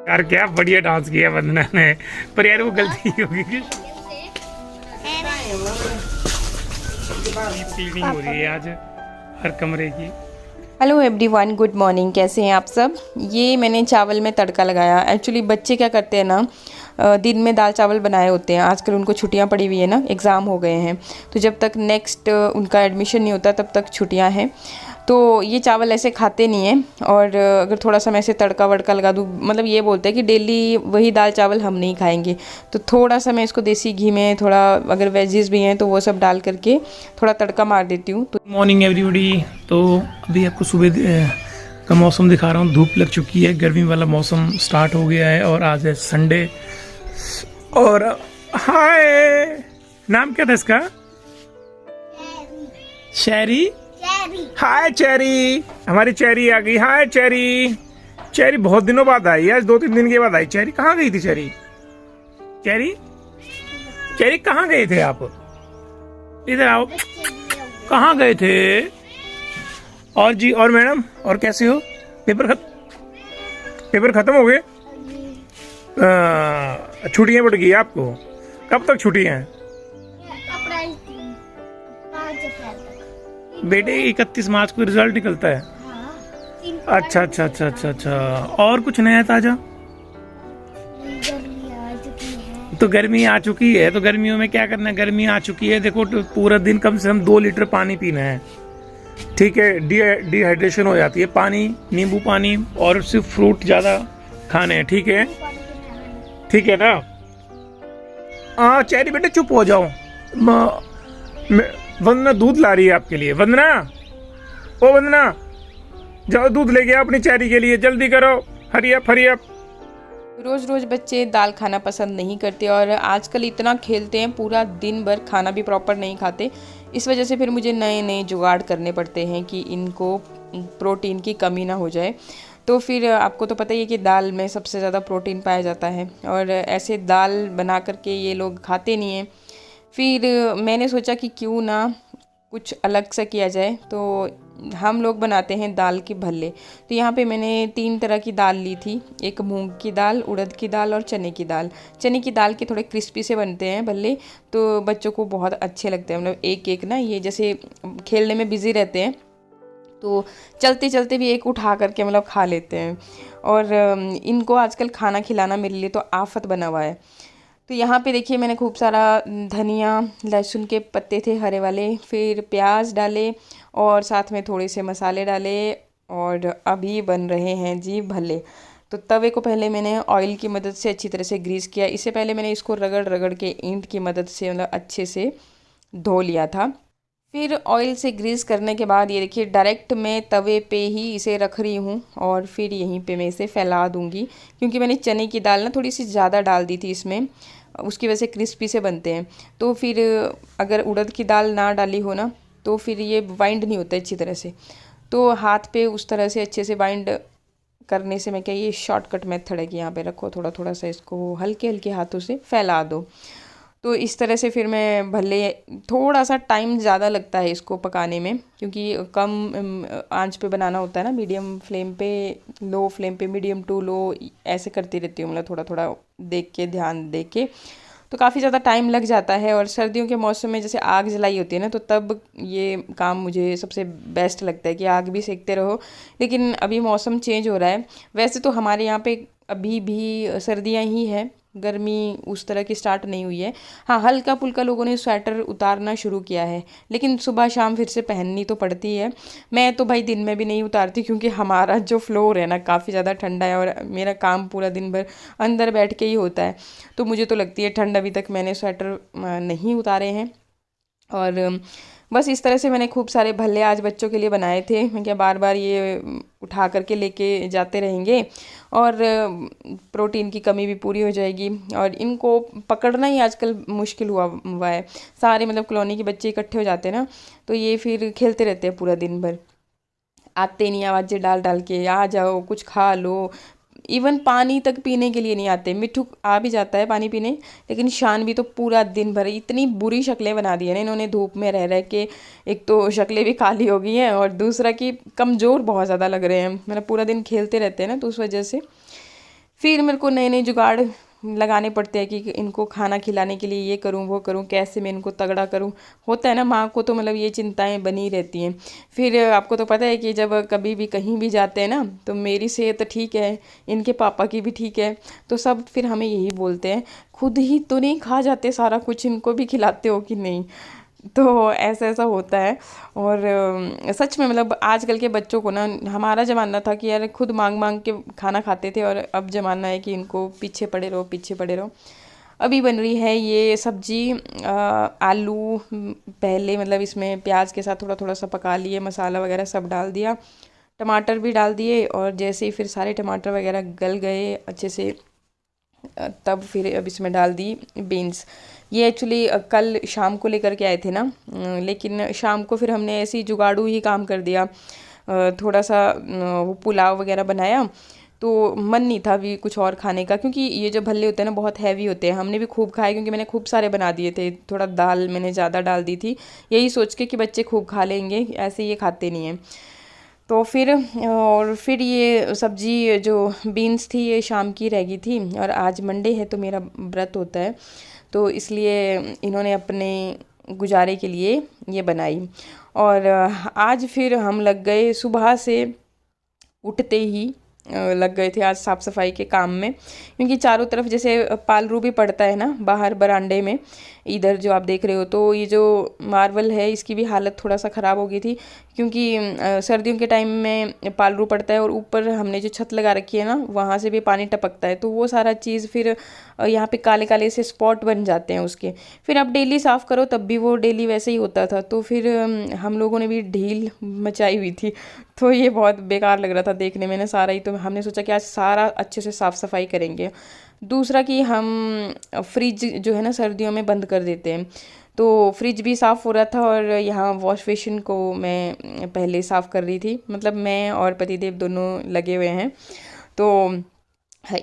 यार क्या बढ़िया डांस किया वंदना ने, पर यार वो गलती होगी कि क्लीनिंग हो रही है आज हर कमरे की। Hello everyone, good morning. कैसे हैं आप सब। ये मैंने चावल में तड़का लगाया। एक्चुअली बच्चे क्या करते हैं ना, दिन में दाल चावल बनाए होते हैं। आजकल उनको छुट्टियां पड़ी हुई है ना, एग्ज़ाम हो गए हैं, तो जब तक नेक्स्ट उनका एडमिशन नहीं होता तब तक छुट्टियां हैं। तो ये चावल ऐसे खाते नहीं हैं, और अगर थोड़ा सा मैं ऐसे तड़का वड़का लगा दूँ, मतलब ये बोलते हैं कि डेली वही दाल चावल हम नहीं खाएंगे। तो थोड़ा सा मैं इसको देसी घी में, थोड़ा अगर वेजेस भी हैं तो वो सब डाल करके थोड़ा तड़का मार देती हूँ। तो मॉर्निंग एवरीबॉडी। तो अभी आपको सुबह का मौसम दिखा रहा हूँ। धूप लग चुकी है, गर्मी वाला मौसम स्टार्ट हो गया है और आज है संडे। और हाय, नाम क्या था इसका? चेरी। हाय चेरी, हमारी चेरी आ गई। हाय चेरी। चेरी बहुत दिनों बाद आई, आज 2-3 दिन के बाद आई। चेरी कहाँ गई थी? चेरी चेरी चेरी कहाँ गए थे आप? इधर आओ। कहाँ गए थे? और जी, और मैडम, और कैसे हो? पेपर खत्म हो गए? छुट्टियां पड़ गई आपको? कब तक छुट्टी हैं बेटे? 31 मार्च को रिजल्ट निकलता है। अच्छा अच्छा अच्छा अच्छा अच्छा। और कुछ नया ताजा? तो गर्मी आ चुकी है, तो गर्मियों में क्या करना है? गर्मी आ चुकी है, देखो तो पूरा दिन कम से कम 2 लीटर पानी पीना है, ठीक है? डिहाइड्रेशन हो जाती है। पानी, नींबू पानी, और सिर्फ फ्रूट ज़्यादा खाने हैं, ठीक है? ठीक है ना? हाँ चेरी बेटे चुप हो जाओ। वंदना दूध ला रही है आपके लिए। वंदना, ओ वंदना, जाओ दूध लेके आओ अपनी चेरी के लिए, जल्दी करो। Hurry up hurry up. रोज़ रोज़ बच्चे दाल खाना पसंद नहीं करते, और आजकल इतना खेलते हैं, पूरा दिन भर खाना भी प्रॉपर नहीं खाते। इस वजह से फिर मुझे नए नए जुगाड़ करने पड़ते हैं कि इनको प्रोटीन की कमी ना हो जाए। तो फिर आपको तो पता ही है कि दाल में सबसे ज़्यादा प्रोटीन पाया जाता है, और ऐसे दाल बना करके ये लोग खाते नहीं हैं। फिर मैंने सोचा कि क्यों ना कुछ अलग सा किया जाए, तो हम लोग बनाते हैं दाल के भल्ले। तो यहाँ पे मैंने 3 तरह की दाल ली थी, एक मूंग की दाल, उड़द की दाल और चने की दाल। चने की दाल के थोड़े क्रिस्पी से बनते हैं भल्ले, तो बच्चों को बहुत अच्छे लगते हैं। मतलब एक एक ना, ये जैसे खेलने में बिज़ी रहते हैं तो चलते चलते भी एक उठा करके मतलब खा लेते हैं। और इनको आजकल खाना खिलाना मेरे लिए तो आफत बना हुआ है। तो यहाँ पे देखिए मैंने खूब सारा धनिया, लहसुन के पत्ते थे हरे वाले, फिर प्याज डाले और साथ में थोड़े से मसाले डाले, और अभी बन रहे हैं जी भल्ले। तो तवे को पहले मैंने ऑयल की मदद से अच्छी तरह से ग्रीस किया। इससे पहले मैंने इसको रगड़ रगड़ के ईंट की मदद से मतलब अच्छे से धो लिया था। फिर ऑयल से ग्रीस करने के बाद ये देखिए डायरेक्ट मैं तवे पे ही इसे रख रही हूँ, और फिर यहीं पे मैं इसे फैला दूँगी, क्योंकि मैंने चने की दाल ना थोड़ी सी ज़्यादा डाल दी थी इसमें, उसकी वजह से क्रिस्पी से बनते हैं। तो फिर अगर उड़द की दाल ना डाली हो ना, तो फिर ये बाइंड नहीं होता अच्छी तरह से। तो हाथ पे उस तरह से अच्छे से बाइंड करने से, मैं क्या, ये शॉर्टकट मेथड है कि यहाँ पे रखो, थोड़ा थोड़ा सा इसको हल्के हल्के हाथों से फैला दो। तो इस तरह से फिर मैं भले, थोड़ा सा टाइम ज़्यादा लगता है इसको पकाने में, क्योंकि कम आंच पे बनाना होता है ना, मीडियम फ्लेम पे, लो फ्लेम पे, मीडियम टू लो, ऐसे करती रहती हूँ, मतलब थोड़ा थोड़ा देख के, ध्यान दे के। तो काफ़ी ज़्यादा टाइम लग जाता है। और सर्दियों के मौसम में जैसे आग जलाई होती है ना, तो तब ये काम मुझे सबसे बेस्ट लगता है कि आग भी सेकते रहो। लेकिन अभी मौसम चेंज हो रहा है। वैसे तो हमारे यहाँ पे अभी भी सर्दियाँ ही हैं, गर्मी उस तरह की स्टार्ट नहीं हुई है। हाँ, हल्का फुल्का लोगों ने स्वेटर उतारना शुरू किया है, लेकिन सुबह शाम फिर से पहननी तो पड़ती है। मैं तो भाई दिन में भी नहीं उतारती, क्योंकि हमारा जो फ्लोर है ना काफ़ी ज़्यादा ठंडा है, और मेरा काम पूरा दिन भर अंदर बैठ के ही होता है। तो मुझे तो लगती है ठंड। अभी तक मैंने स्वेटर नहीं उतारे हैं। और बस इस तरह से मैंने खूब सारे भल्ले आज बच्चों के लिए बनाए थे। मैं क्या, बार बार ये उठा करके लेके जाते रहेंगे, और प्रोटीन की कमी भी पूरी हो जाएगी। और इनको पकड़ना ही आजकल मुश्किल हुआ है। सारे मतलब कॉलोनी के बच्चे इकट्ठे हो जाते हैं ना, तो ये फिर खेलते रहते हैं पूरा दिन भर, आते नहीं आवाज़ें डाल डाल के, आ जाओ कुछ खा लो। इवन पानी तक पीने के लिए नहीं आते। मिट्ठू आ भी जाता है पानी पीने, लेकिन शान भी तो पूरा दिन भर इतनी बुरी शक्लें बना दी है ना इन्होंने धूप में रह रह के। एक तो शक्लें भी काली हो गई हैं, और दूसरा कि कमज़ोर बहुत ज़्यादा लग रहे हैं, मतलब पूरा दिन खेलते रहते हैं ना, तो उस वजह से। फिर मेरे को नए नए जुगाड़ लगाने पड़ते हैं कि इनको खाना खिलाने के लिए ये करूँ वो करूँ, कैसे मैं इनको तगड़ा करूँ। होता है ना, माँ को तो मतलब ये चिंताएं बनी रहती हैं। फिर आपको तो पता है कि जब कभी भी कहीं भी जाते हैं ना, तो मेरी सेहत ठीक है, इनके पापा की भी ठीक है, तो सब फिर हमें यही बोलते हैं, खुद ही तो नहीं खा जाते सारा कुछ, इनको भी खिलाते हो कि नहीं। तो ऐसा ऐसा होता है। और सच में मतलब आजकल के बच्चों को ना, हमारा ज़माना था कि यार खुद मांग मांग के खाना खाते थे, और अब ज़माना है कि इनको पीछे पड़े रहो पीछे पड़े रहो। अभी बन रही है ये सब्जी, आलू पहले मतलब इसमें प्याज के साथ थोड़ा थोड़ा सा पका लिए, मसाला वगैरह सब डाल दिया, टमाटर भी डाल दिए, और जैसे ही फिर सारे टमाटर वगैरह गल गए अच्छे से, तब फिर अब इसमें डाल दी बीन्स। ये एक्चुअली कल शाम को लेकर के आए थे ना, लेकिन शाम को फिर हमने ऐसे ही जुगाड़ू ही काम कर दिया। थोड़ा सा वो पुलाव वगैरह बनाया, तो मन नहीं था अभी कुछ और खाने का, क्योंकि ये जो भल्ले होते हैं ना बहुत हैवी होते हैं। हमने भी खूब खाए क्योंकि मैंने खूब सारे बना दिए थे, थोड़ा दाल मैंने ज़्यादा डाल दी थी, यही सोच के कि बच्चे खूब खा लेंगे, ऐसे ये खाते नहीं हैं। तो फिर और फिर ये सब्जी जो बीन्स थी ये शाम की रह गई थी, और आज मंडे है तो मेरा व्रत होता है, तो इसलिए इन्होंने अपने गुजारे के लिए ये बनाई। और आज फिर हम लग गए सुबह से, उठते ही लग गए थे आज साफ़ सफाई के काम में, क्योंकि चारों तरफ जैसे पालरू भी पड़ता है ना बाहर बरामदे में, इधर जो आप देख रहे हो, तो ये जो मार्बल है इसकी भी हालत थोड़ा सा ख़राब हो गई थी, क्योंकि सर्दियों के टाइम में पालरू पड़ता है, और ऊपर हमने जो छत लगा रखी है ना वहाँ से भी पानी टपकता है, तो वो सारा चीज़ फिर यहाँ पे काले काले से स्पॉट बन जाते हैं उसके। फिर आप डेली साफ़ करो तब भी वो डेली वैसे ही होता था, तो फिर हम लोगों ने भी ढील मचाई हुई थी, तो ये बहुत बेकार लग रहा था देखने में ना सारा ही। तो हमने सोचा कि आज सारा अच्छे से साफ़ सफाई करेंगे। दूसरा कि हम फ्रिज जो है ना सर्दियों में बंद कर देते हैं, तो फ्रिज भी साफ़ हो रहा था, और यहाँ वॉश बेसिन को मैं पहले साफ़ कर रही थी, मतलब मैं और पतिदेव दोनों लगे हुए हैं, तो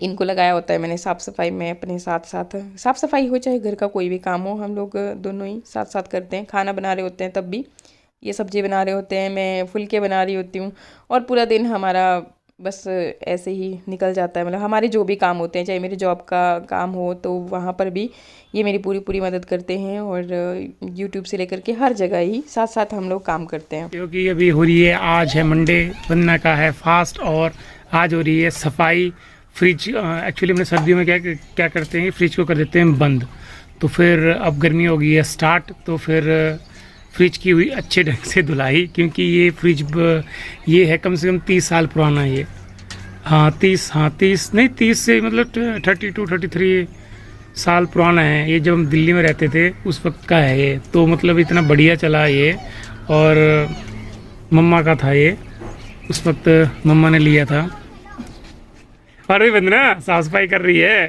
इनको लगाया होता है मैंने साफ़ सफाई में अपने साथ साथ। साफ़ सफाई हो चाहे घर का कोई भी काम हो, हम लोग दोनों ही साथ साथ करते हैं। खाना बना रहे होते हैं तब भी, ये सब्जी बना रहे होते हैं, मैं फुलके बना रही होती हूँ, और पूरा दिन हमारा बस ऐसे ही निकल जाता है। मतलब हमारे जो भी काम होते हैं, चाहे मेरे जॉब का काम हो तो वहाँ पर भी ये मेरी पूरी पूरी मदद करते हैं, और यूट्यूब से लेकर के हर जगह ही साथ साथ हम लोग काम करते हैं। क्योंकि अभी हो रही है, आज है मंडे, बनना का है फास्ट, और आज हो रही है सफाई। फ्रिज एक्चुअली हमने सर्दियों में क्या क्या करते हैं, फ्रिज को कर देते हैं बंद, तो फिर अब गर्मी हो गई है स्टार्ट, तो फिर फ्रिज की हुई अच्छे ढंग से धुलाई, क्योंकि ये फ्रिज ये है कम से कम 30 साल पुराना ये। हाँ 30 नहीं 30 से मतलब 32-33 साल पुराना है ये। जब हम दिल्ली में रहते थे उस वक्त का है ये, तो मतलब इतना बढ़िया चला ये, और मम्मा का था ये, उस वक्त मम्मा ने लिया था। और भी वंदना साफ सफाई कर रही है।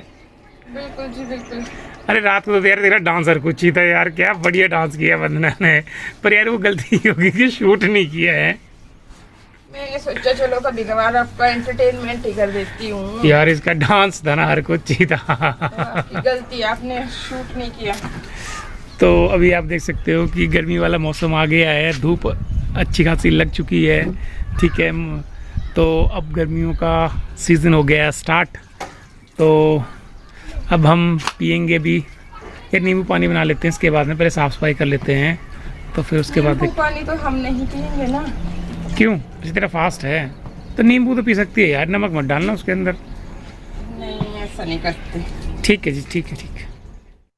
बिल्कुल जी बिल्कुल। अरे रात को तो यार तेरा डांसर कुछ ही था यार, क्या बढ़िया डांस किया वंदना ने, पर यार वो गलती होगी कि शूट नहीं किया है। मैंने सोचा चलो कभी कभार आपका एंटरटेनमेंट ही कर देती हूँ। यार इसका डांस था ना, हर कुछ ही था। आपकी गलती, आपने शूट नहीं किया। तो अभी आप देख सकते हो कि गर्मी वाला मौसम आ गया है, धूप अच्छी खासी लग चुकी है, ठीक है। तो अब गर्मियों का सीज़न हो गया स्टार्ट, तो अब हम पियेंगे भी, ये नींबू पानी बना लेते हैं इसके बाद में, पहले साफ़ सफाई कर लेते हैं, तो फिर उसके बाद नींबू पानी तो हम नहीं पियेंगे ना। क्यों, इसी तरह फास्ट है तो नींबू तो पी सकती है यार, नमक मत डालना उसके अंदर। नहीं ऐसा नहीं करते। ठीक है जी, ठीक है ठीक है।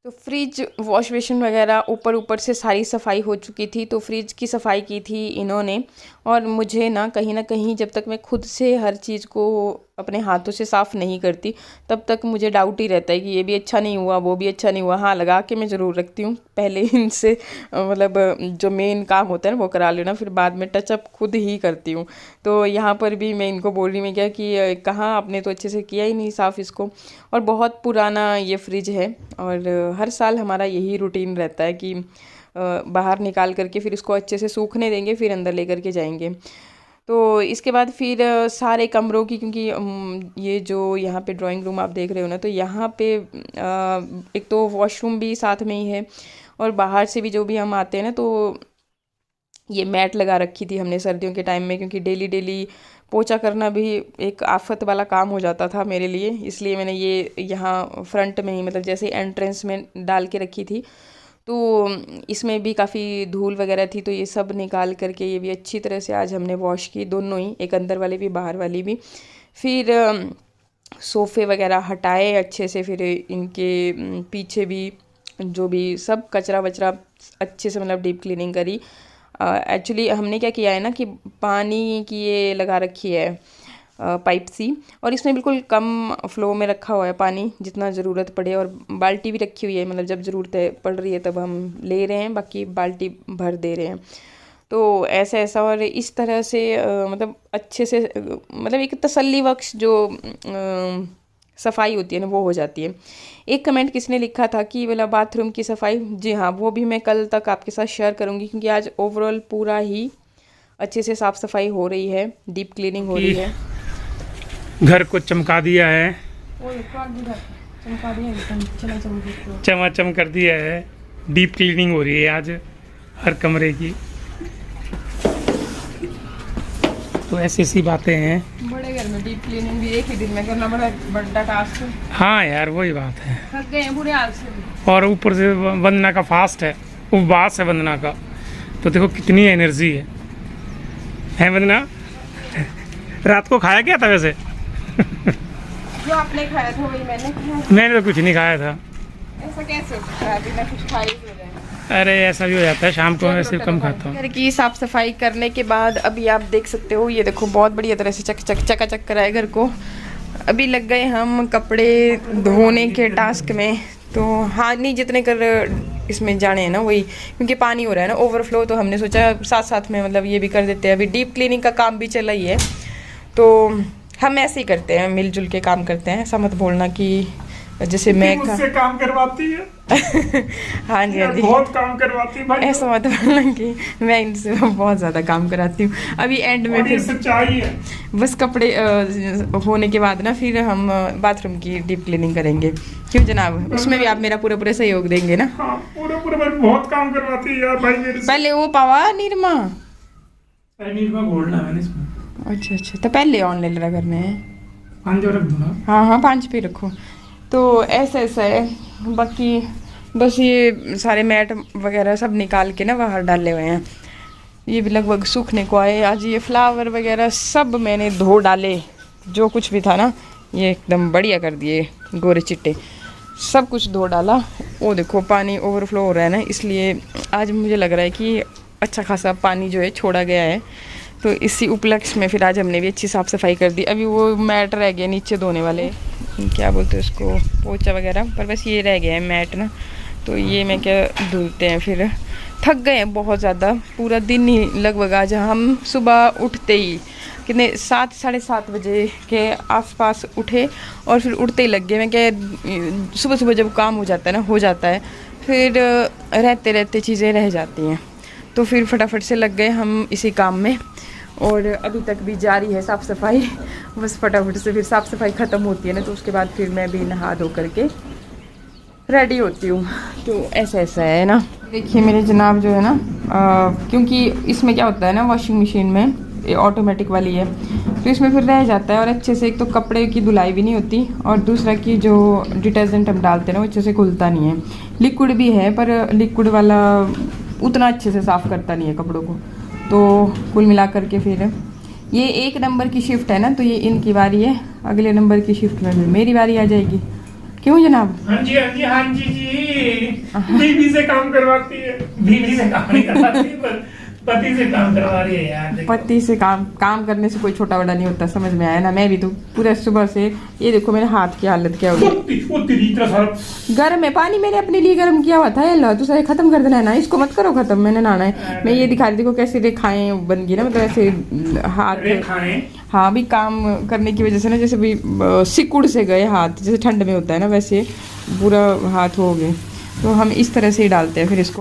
तो फ्रिज वॉश बेसिन वगैरह ऊपर ऊपर से सारी सफाई हो चुकी थी, तो फ्रिज की सफाई की थी इन्होंने। और मुझे ना कहीं जब तक मैं खुद से हर चीज़ को अपने हाथों से साफ़ नहीं करती तब तक मुझे डाउट ही रहता है कि ये भी अच्छा नहीं हुआ वो भी अच्छा नहीं हुआ। हाँ लगा के मैं ज़रूर रखती हूँ, पहले इनसे मतलब जो मेन काम होता है ना वो करा लेना, फिर बाद में टचअप खुद ही करती हूँ। तो यहाँ पर भी मैं इनको बोल रही मैं क्या कि कहाँ आपने तो अच्छे से किया ही नहीं साफ़ इसको। और बहुत पुराना ये फ्रिज है, और हर साल हमारा यही रूटीन रहता है कि बाहर निकाल करके फिर इसको अच्छे से सूखने देंगे, फिर अंदर लेकर के जाएंगे। तो इसके बाद फिर सारे कमरों की, क्योंकि ये जो यहाँ पे ड्राइंग रूम आप देख रहे हो ना, तो यहाँ पे एक तो वॉशरूम भी साथ में ही है, और बाहर से भी जो भी हम आते हैं ना, तो ये मैट लगा रखी थी हमने सर्दियों के टाइम में, क्योंकि डेली पोछा करना भी एक आफत वाला काम हो जाता था मेरे लिए, इसलिए मैंने ये यहाँ फ्रंट में ही मतलब जैसे एंट्रेंस में डाल के रखी थी। तो इसमें भी काफ़ी धूल वगैरह थी, तो ये सब निकाल करके ये भी अच्छी तरह से आज हमने वॉश की, दोनों ही, एक अंदर वाली भी बाहर वाली भी। फिर सोफ़े वगैरह हटाए अच्छे से, फिर इनके पीछे भी जो भी सब कचरा वचरा अच्छे से मतलब डीप क्लीनिंग करी। एक्चुअली हमने क्या किया है ना कि पानी की ये लगा रखी है पाइप सी, और इसमें बिल्कुल कम फ्लो में रखा हुआ है पानी, जितना ज़रूरत पड़े, और बाल्टी भी रखी हुई है, मतलब जब ज़रूरत पड़ रही है तब हम ले रहे हैं, बाकी बाल्टी भर दे रहे हैं। तो ऐसा और इस तरह से मतलब अच्छे से मतलब एक तसल्ली बख्श जो सफाई होती है ना वो हो जाती है। एक कमेंट किसने लिखा था कि बोला बाथरूम की सफाई, जी हाँ, वो भी मैं कल तक आपके साथ शेयर करूँगी, क्योंकि आज ओवरऑल पूरा ही अच्छे से साफ़ सफाई हो रही है, डीप क्लीनिंग हो रही है। घर को चमका दिया है, चमाचम कर दिया है, डीप क्लीनिंग हो रही है आज हर कमरे की। तो ऐसी बातें हैं, बड़े घर में डीप क्लीनिंग भी एक ही दिन में करना बड़ा टास्क है। हाँ यार वही बात है, थक गए हैं बुरे हाल से, और ऊपर से वंदना का फास्ट है, उपवास है वंदना का, तो देखो कितनी एनर्जी है वंदना। रात को खाया क्या था वैसे? जो आपने खाया था वही मैंने खाया। मैंने तो कुछ नहीं खाया था। ऐसा कैसे हो सकता है, बिना कुछ खाए ही हो जाए? अरे ऐसा भी हो जाता है, शाम को मैं सिर्फ कम खाता हूँ। घर की साफ सफाई करने के बाद अभी आप देख सकते हो, ये देखो बहुत बढ़िया तरह से चकाचक कराए घर को। अभी लग गए हम कपड़े धोने के टास्क में। तो हाँ, नहीं जितने कर इसमें जाने हैं ना वही, क्योंकि पानी हो रहा है ना ओवरफ्लो, तो हमने सोचा साथ साथ में मतलब ये भी कर देते हैं। अभी डीप क्लीनिंग का काम भी चला ही है, तो हम ऐसे ही करते हैं, मिलजुल के काम करते हैं। ऐसा मत बोलना कि जैसे मैं मुझसे काम करवाती है। हाँ जी, हाँ जी, बहुत काम करवाती है भाई। ऐसा मत बोलना कि मैं इनसे बहुत ज़्यादा काम कराती हूँ। अभी एंड में फिर सच्चाई है, बस कपड़े होने के बाद ना फिर हम बाथरूम की डीप क्लीनिंग करेंगे। क्यों जनाब, उसमें भी आप मेरा पूरा सहयोग देंगे ना? हाँ, पूरा बहुत काम करवाती है यार भाई मेरे से। पहले वो पावा निर्मा बोलना है इसमें। अच्छा, तो पहले ऑनलाइन लगा करने हैं। 5 रख दूँ ना? हाँ 5 पे रखो। तो ऐसा है, बाकी बस ये सारे मैट वगैरह सब निकाल के ना बाहर डाले हुए हैं। ये भी लगभग सूखने को आए। आज ये फ्लावर वगैरह सब मैंने धो डाले, जो कुछ भी था ना ये एकदम बढ़िया कर दिए, गोरे चिट्टे सब कुछ धो डाला। वो देखो पानी ओवरफ्लो हो रहा है ना, इसलिए आज मुझे लग रहा है कि अच्छा खासा पानी जो है छोड़ा गया है। तो इसी उपलक्ष्य में फिर आज हमने भी अच्छी साफ़ सफाई कर दी। अभी वो मैट रह गया नीचे धोने वाले, क्या बोलते हैं उसको, पोछा वगैरह, पर बस ये रह गया है मैट ना, तो ये मैं क्या धुलते हैं। फिर थक गए हैं बहुत ज़्यादा, पूरा दिन ही लगभग आज हम सुबह उठते ही कितने 7 साढ़े 7 बजे के आसपास उठे, और फिर उठते ही लग गए। मैं क्या सुबह जब काम हो जाता है ना, हो जाता है, फिर रहते रहते चीज़ें रह जाती हैं, तो फिर फटाफट से लग गए हम इसी काम में। और अभी तक भी जारी है साफ़ सफाई, बस फटाफट से फिर साफ़ सफाई ख़त्म होती है ना, तो उसके बाद फिर मैं भी नहा धो करके रेडी होती हूँ। तो ऐसा है ना। देखिए मेरे जनाब जो है ना, क्योंकि इसमें क्या होता है ना, वॉशिंग मशीन में ऑटोमेटिक वाली है, तो इसमें फिर रह जाता है, और अच्छे से एक तो कपड़े की धुलाई भी नहीं होती, और दूसरा कि जो डिटर्जेंट हम डालते हैं ना वो अच्छे से घुलता नहीं है। लिक्विड भी है, पर लिक्विड वाला उतना अच्छे से साफ़ करता नहीं है कपड़ों को। तो कुल मिला करके फिर ये 1 नंबर की शिफ्ट है ना, तो ये इनकी बारी है, अगले नंबर की शिफ्ट में फिर मेरी बारी आ जाएगी। क्यों जनाब? हाँ जी, बीवी से काम करवाती है। बीवी से काम नहीं करवाती, पर पति से काम करवा रही है यार। पति से काम करने से कोई छोटा बड़ा नहीं होता, समझ में आया ना। मैं भी तो पूरा सुबह से, ये देखो मेरे हाथ की हालत क्या होगी। गर्म है पानी, मैंने अपने लिए गर्म किया हुआ था। ये दूसरा खत्म कर देना है ना, इसको मत करो खत्म, मैंने नहाना है। मैं ये दिखा रही थी को कैसे रेखाएं बन गई ना, मतलब ऐसे हाथ। हाँ, भी काम करने की वजह से ना, जैसे भी सिकुड़ से गए हाथ, जैसे ठंड में होता है ना, वैसे पूरा हाथ हो गए। तो हम इस तरह से ही डालते हैं फिर इसको।